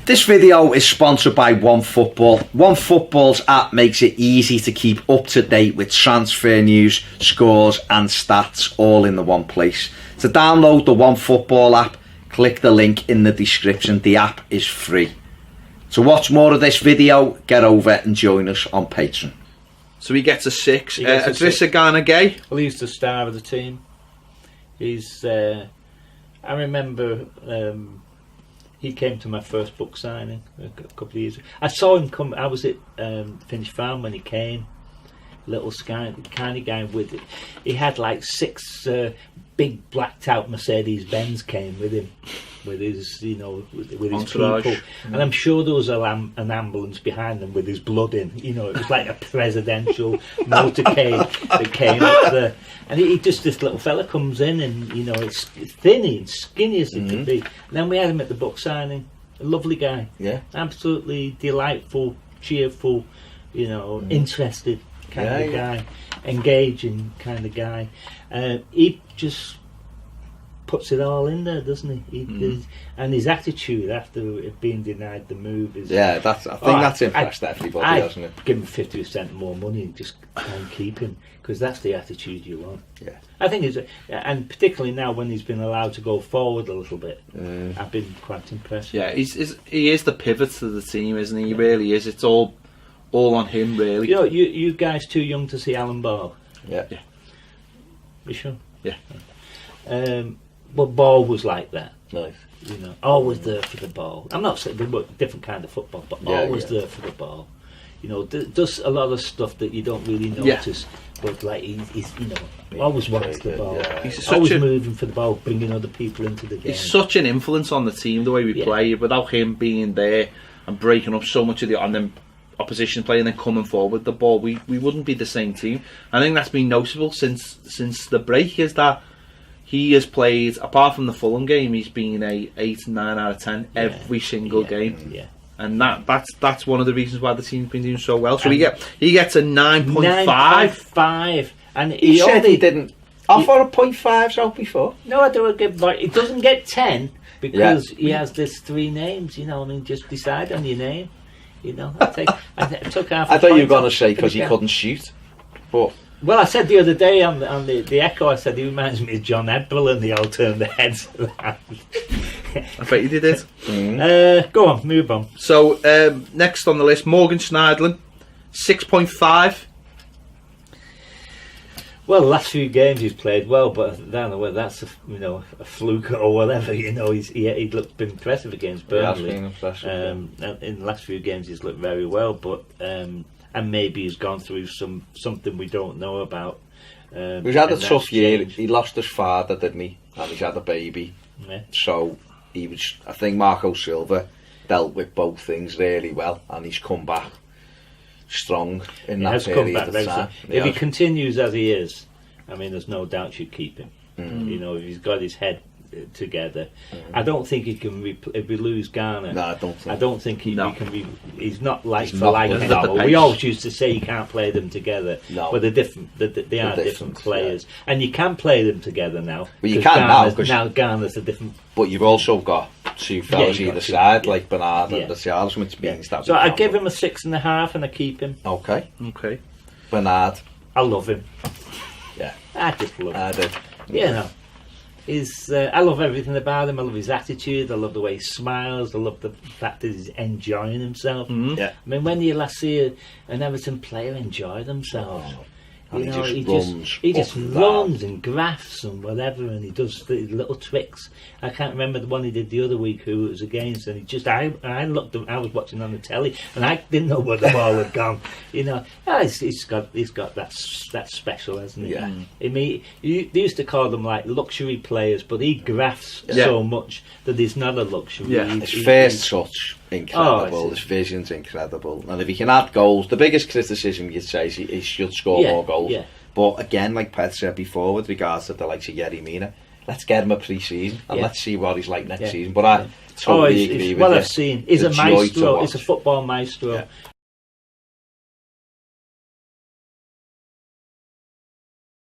This video is sponsored by OneFootball. OneFootball's app makes it easy to keep up to date with transfer news, scores and stats all in the one place. To download the OneFootball app, click the link in the description. The app is free. To watch more of this video, get over and join us on Patreon. So he gets a 6. Idrissa Gueye. Well, he's the star of the team. He's. I remember he came to my first book signing a couple of years ago. I saw him come. I was at Finch Farm when he came. Little tiny guy with it. He had like 6 big blacked out Mercedes Benz came with him, with his with his people, and I'm sure there was an ambulance behind them with his blood in. It was like a presidential motorcade that came up there, and he just this little fella comes in, and it's thin and skinny as it could be. And then we had him at the book signing. A lovely guy, absolutely delightful, cheerful, interested kind of guy, engaging kind of guy. He just puts it all in there, doesn't he? And his attitude after being denied the move is... I think that's impressed everybody, hasn't it? Give him 50% more money and just try and keep him, because that's the attitude you want. Yeah, I think it's... And particularly now when he's been allowed to go forward a little bit, I've been quite impressed. Yeah, he is the pivot to the team, isn't he? He really is. It's all on him, really. You guys too young to see Alan Ball? Yeah. You sure? Yeah. But Ball was like that. Nice. Always there for the ball. I'm not saying they were different kind of football, but always there for the ball. Does a lot of stuff that you don't really notice, but like he's always wants the ball. Yeah. He's always moving for the ball, bringing other people into the game. He's such an influence on the team, the way we play. Without him being there and breaking up so much of the opposition play and then coming forward with the ball, we wouldn't be the same team. I think that's been noticeable since the break, is that he has played, apart from the Fulham game, he's been a 8, 9 out of 10 every single game. Yeah. And that's one of the reasons why the team's been doing so well. So he gets a 9.5. 9.5, and he said he didn't offer a 0.5 out before. No, I don't get. But it doesn't get 10 because he has this 3 names. Just decide on your name. I took half. I thought you were going to say because he couldn't shoot, but. Well, I said the other day on the Echo, I said he reminds me of John Edbell and they all turned their heads around. I bet you did it. Go on, move on. So, next on the list, Morgan Schneiderlin, 6.5. Well, the last few games he's played well, but I don't know whether that's a fluke or whatever. He's been impressive against Burnley. Been impressive, in the last few games he's looked very well, but and maybe he's gone through something we don't know about. He's had a tough year. He lost his father, didn't he? And he's had a baby. Yeah. So I think Marco Silva dealt with both things really well, and he's come back strong in that period of time. If he continues as he is, there's no doubt you'd keep him. If he's got his head together, I don't think he can. If we lose Ghana, no, I don't think he can. He's not like for like anymore. We always used to say you can't play them together, but they're different. They are different players, and you can play them together now. Well, you can now Ghana's a different. But you've also got 2 fellas either side, like Bernard and Richarlison, which means that. So I give him a 6.5, and I keep him. Okay. Bernard, I love him. Yeah, I just love him. I did. I love everything about him. I love his attitude. I love the way he smiles. I love the fact that he's enjoying himself. Yeah. When do you last see an Everton player enjoy themselves? He just runs and grafts and whatever, and he does the little tricks. I can't remember the one he did the other week who it was against, and I was watching on the telly and I didn't know where the ball had gone. He's got that special, hasn't he? Yeah. They used to call them like luxury players, but he grafts so much that he's not a luxury. Yeah. His first touch, incredible. His vision's incredible, and if he can add goals, the biggest criticism you'd say is he should score more goals. Yeah. But again, like Pet said before, with regards to the likes of Yerry Mina, let's get him a pre-season and let's see what he's like next season. But I totally agree with you. I've seen. He's a maestro. He's a football maestro.